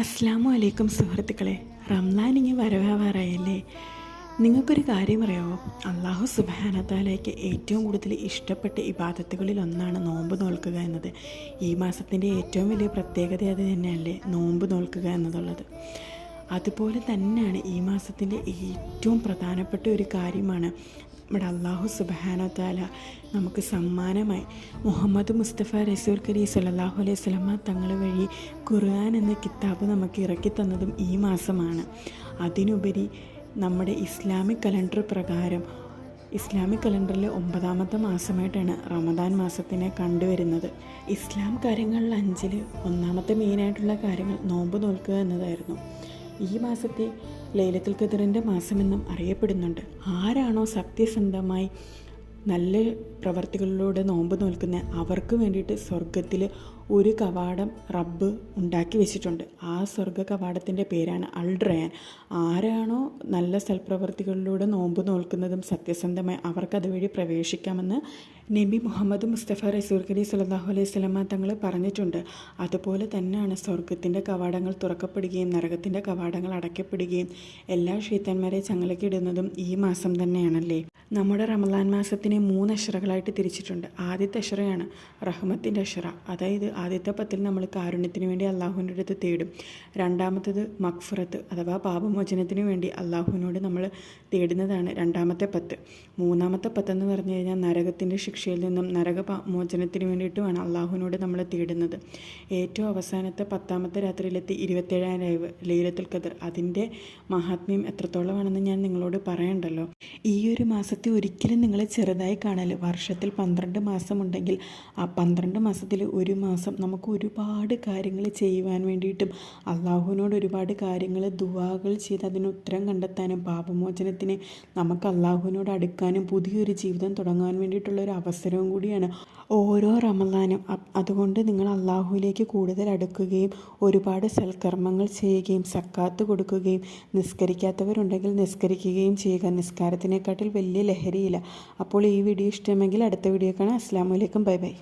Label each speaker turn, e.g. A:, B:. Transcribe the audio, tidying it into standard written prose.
A: അസ്സലാമു അലൈക്കും സുഹൃത്തുക്കളെ. റംലാൻ ഇങ്ങ് വരവാറായല്ലേ. നിങ്ങൾക്കൊരു കാര്യം അറിയാമോ? അള്ളാഹു സുബ്ഹാനഹു തആലയ്ക്ക് ഏറ്റവും കൂടുതൽ ഇഷ്ടപ്പെട്ട ഇബാദത്തുകളിൽ ഒന്നാണ് നോമ്പ് നോൽക്കുക എന്നത്. ഈ മാസത്തിൻ്റെ ഏറ്റവും വലിയ പ്രത്യേകത അത് തന്നെയല്ലേ, നോമ്പ് നോൽക്കുക എന്നുള്ളത്. അതുപോലെ തന്നെയാണ് ഈ മാസത്തിൻ്റെ ഏറ്റവും പ്രധാനപ്പെട്ട ഒരു കാര്യമാണ് നമ്മുടെ അള്ളാഹു സുബ്ഹാനഹു തആല നമുക്ക് സമ്മാനമായി മുഹമ്മദ് മുസ്തഫ റസൂൽ കരീം സ്വല്ലല്ലാഹു അലൈഹി വസല്ലമ തങ്ങൾ വഴി ഖുർആൻ എന്ന കിതാബ് നമുക്ക് ഇറക്കി തന്നതും ഈ മാസമാണ്. അതിനുപരി നമ്മുടെ ഇസ്ലാമിക് കലണ്ടർ പ്രകാരം ഇസ്ലാമിക് കലണ്ടറിൽ 9ാമത്തെ മാസമായിട്ടാണ് റമദാൻ മാസത്തിനെ കണ്ടുവരുന്നത്. ഇസ്ലാം കാര്യങ്ങളിൽ 5-ൽ ഒന്നാമത്തെ മെയിനായിട്ടുള്ള കാര്യങ്ങൾ നോമ്പ് നോൽക്കുക എന്നതായിരുന്നു. ഈ മാസത്തെ ലൈലത്തുൽ ഖദറിൻ്റെ മാസമെന്നും അറിയപ്പെടുന്നുണ്ട്. ആരാണോ സത്യസന്ധമായി നല്ല പ്രവർത്തികളിലൂടെ നോമ്പ് നോൽക്കുന്ന അവർക്ക് വേണ്ടിയിട്ട് സ്വർഗത്തിൽ ഒരു കവാടം റബ്ബ് ഉണ്ടാക്കി വെച്ചിട്ടുണ്ട്. ആ സ്വർഗ കവാടത്തിൻ്റെ പേരാണ് അൽ റയാൻ. ആരാണോ നല്ല സൽപ്രവർത്തികളിലൂടെ നോമ്പ് നോൽക്കുന്നതും സത്യസന്ധമായി അവർക്ക് അതുവഴി പ്രവേശിക്കാമെന്ന് നബി മുഹമ്മദ് മുസ്തഫ റസൂൽ കരീം സ്വല്ലല്ലാഹു അലൈഹി വസല്ലമ തങ്ങൾ പറഞ്ഞിട്ടുണ്ട്. അതുപോലെ തന്നെയാണ് സ്വർഗത്തിൻ്റെ കവാടങ്ങൾ തുറക്കപ്പെടുകയും നരകത്തിൻ്റെ കവാടങ്ങൾ അടയ്ക്കപ്പെടുകയും എല്ലാ ശൈത്താന്മാരെ ചങ്ങലക്കിടുന്നതും ഈ മാസം തന്നെയാണല്ലേ. നമ്മുടെ റമദാൻ മാസത്തിനെ 3 അശ്റകളായിട്ട് തിരിച്ചിട്ടുണ്ട്. ആദ്യത്തെ അശ്റയാണ് റഹ്മത്തിൻ്റെ അശ്റ, അതായത് ആദ്യത്തെ 10 നമ്മൾ കാരുണ്യത്തിന് വേണ്ടി അള്ളാഹുവിൻ്റെ അടുത്ത് തേടും. രണ്ടാമത്തത് മഗ്ഫിറത്ത് അഥവാ പാപമോചനത്തിന് വേണ്ടി അള്ളാഹുവിനോട് നമ്മൾ തേടുന്നതാണ് രണ്ടാമത്തെ 10. മൂന്നാമത്തെ 10 എന്ന് പറഞ്ഞു കഴിഞ്ഞാൽ നരകത്തിൻ്റെ ശിക്ഷയിൽ നിന്നും നരകമോചനത്തിന് വേണ്ടിയിട്ടുമാണ് അള്ളാഹുവിനോട് നമ്മൾ തേടുന്നത്. ഏറ്റവും അവസാനത്തെ 10ാമത്തെ രാത്രിയിലെത്തി 27ാം രാവ് ലൈലത്തുൽ ഖദർ, അതിൻ്റെ മഹാത്മ്യം എത്രത്തോളമാണെന്ന് ഞാൻ നിങ്ങളോട് പറയണ്ടല്ലോ. ഈ ഒരു മാസത്തെ ഒരിക്കലും നിങ്ങൾ ചെറുതായി കാണല്. വർഷത്തിൽ 12 മാസമുണ്ടെങ്കിൽ ആ 12 മാസത്തിൽ ഒരു മാസം നമുക്ക് ഒരുപാട് കാര്യങ്ങൾ ചെയ്യുവാൻ വേണ്ടിയിട്ടും അള്ളാഹുവിനോട് ഒരുപാട് കാര്യങ്ങൾ ദുആകൾ ചെയ്ത് അതിന് ഉത്തരം കണ്ടെത്താനും പാപമോചനത്തിന് നമുക്ക് അള്ളാഹുവിനോട് അടുക്കാനും പുതിയൊരു ജീവിതം തുടങ്ങാൻ വേണ്ടിയിട്ടുള്ളൊരു അവസരവും കൂടിയാണ് ഓരോ റമദാനും. അതുകൊണ്ട് നിങ്ങൾ അള്ളാഹുവിലേക്ക് കൂടുതൽ അടുക്കുകയും ഒരുപാട് സൽക്കർമ്മങ്ങൾ ചെയ്യുകയും സക്കാത്ത് കൊടുക്കുകയും നിസ്കരിക്കാത്തവരുണ്ടെങ്കിൽ നിസ്കരിക്കുകയും ചെയ്യുക. നിസ്കാരത്തിനെക്കാട്ടിൽ വലിയ ലഹരിയില്ല. അപ്പോൾ ഈ വീഡിയോ ഇഷ്ടമെങ്കിൽ അടുത്ത വീഡിയോ കാണാം. അസ്സലാമു അലൈക്കും. Bye bye.